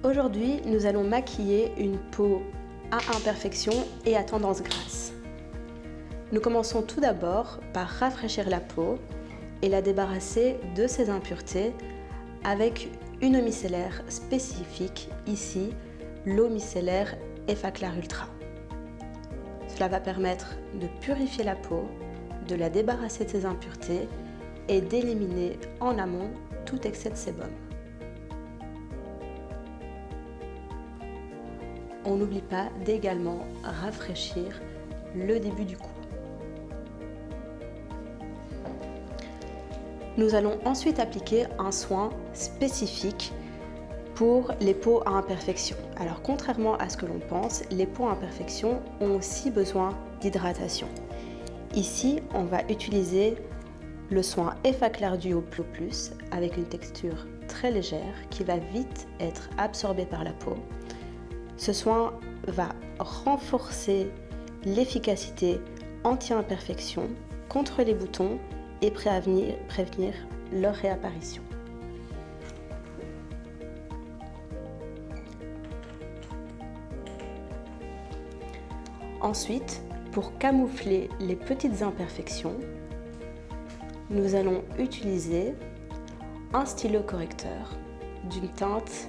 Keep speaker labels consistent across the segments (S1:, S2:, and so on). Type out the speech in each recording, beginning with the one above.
S1: Aujourd'hui, nous allons maquiller une peau à imperfection et à tendance grasse. Nous commençons tout d'abord par rafraîchir la peau et la débarrasser de ses impuretés avec une eau micellaire spécifique, ici l'eau micellaire Effaclar Ultra. Cela va permettre de purifier la peau, de la débarrasser de ses impuretés et d'éliminer en amont tout excès de sébum. On n'oublie pas d'également rafraîchir le début du cou. Nous allons ensuite appliquer un soin spécifique pour les peaux à imperfection. Alors contrairement à ce que l'on pense, les peaux à imperfection ont aussi besoin d'hydratation. Ici, on va utiliser le soin Effaclar Duo Plus avec une texture très légère qui va vite être absorbée par la peau. Ce soin va renforcer l'efficacité anti-imperfection contre les boutons et prévenir leur réapparition. Ensuite, pour camoufler les petites imperfections, nous allons utiliser un stylo correcteur d'une teinte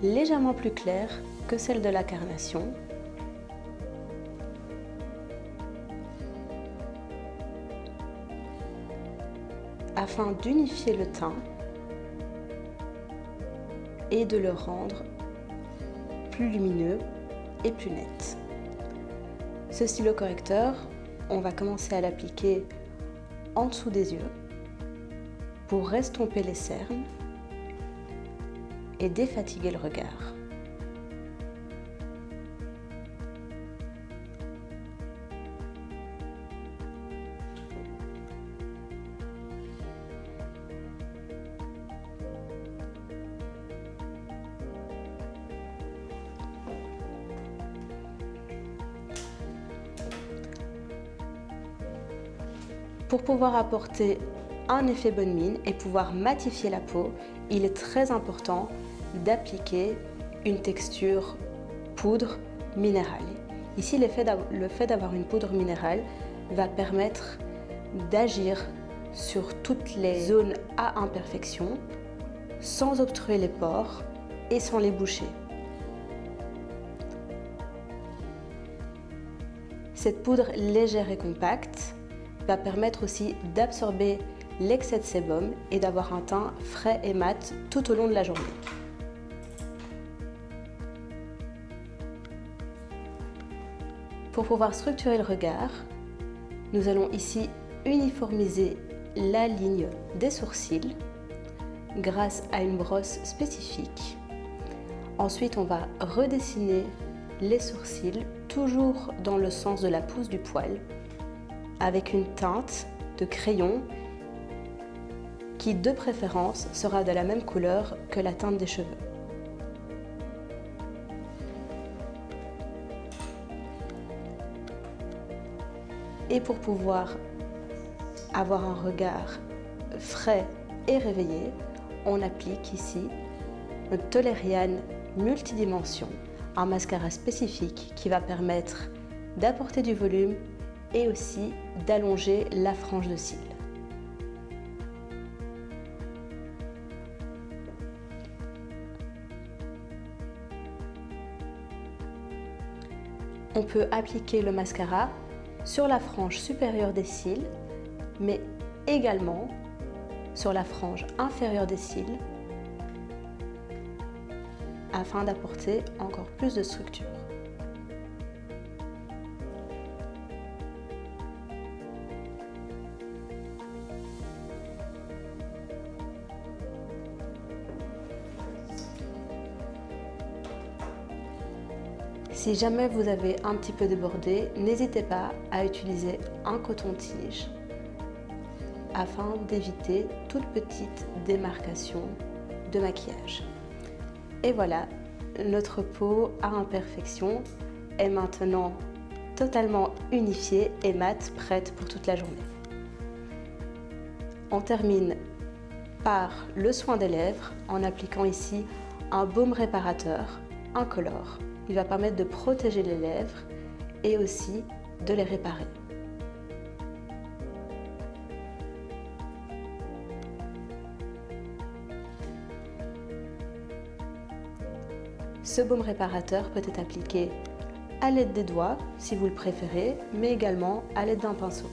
S1: légèrement plus claire que celle de la carnation. Afin d'unifier le teint et de le rendre plus lumineux et plus net. Ce stylo correcteur, on va commencer à l'appliquer en dessous des yeux pour estomper les cernes et défatiguer le regard. Pour pouvoir apporter un effet bonne mine et pouvoir matifier la peau, il est très important d'appliquer une texture poudre minérale. Ici, le fait d'avoir une poudre minérale va permettre d'agir sur toutes les zones à imperfection sans obstruer les pores et sans les boucher. Cette poudre légère et compacte va permettre aussi d'absorber l'excès de sébum et d'avoir un teint frais et mat tout au long de la journée. Pour pouvoir structurer le regard, nous allons ici uniformiser la ligne des sourcils grâce à une brosse spécifique. Ensuite, on va redessiner les sourcils toujours dans le sens de la pousse du poil avec une teinte de crayon qui de préférence sera de la même couleur que la teinte des cheveux. Et pour pouvoir avoir un regard frais et réveillé, on applique ici notre Toleriane multidimension, un mascara spécifique qui va permettre d'apporter du volume et aussi d'allonger la frange de cils. On peut appliquer le mascara sur la frange supérieure des cils, mais également sur la frange inférieure des cils afin d'apporter encore plus de structure. Si jamais vous avez un petit peu débordé, n'hésitez pas à utiliser un coton-tige afin d'éviter toute petite démarcation de maquillage. Et voilà, notre peau à imperfection est maintenant totalement unifiée et mate, prête pour toute la journée. On termine par le soin des lèvres en appliquant ici un baume réparateur incolore. Il va permettre de protéger les lèvres et aussi de les réparer. Ce baume réparateur peut être appliqué à l'aide des doigts si vous le préférez, mais également à l'aide d'un pinceau.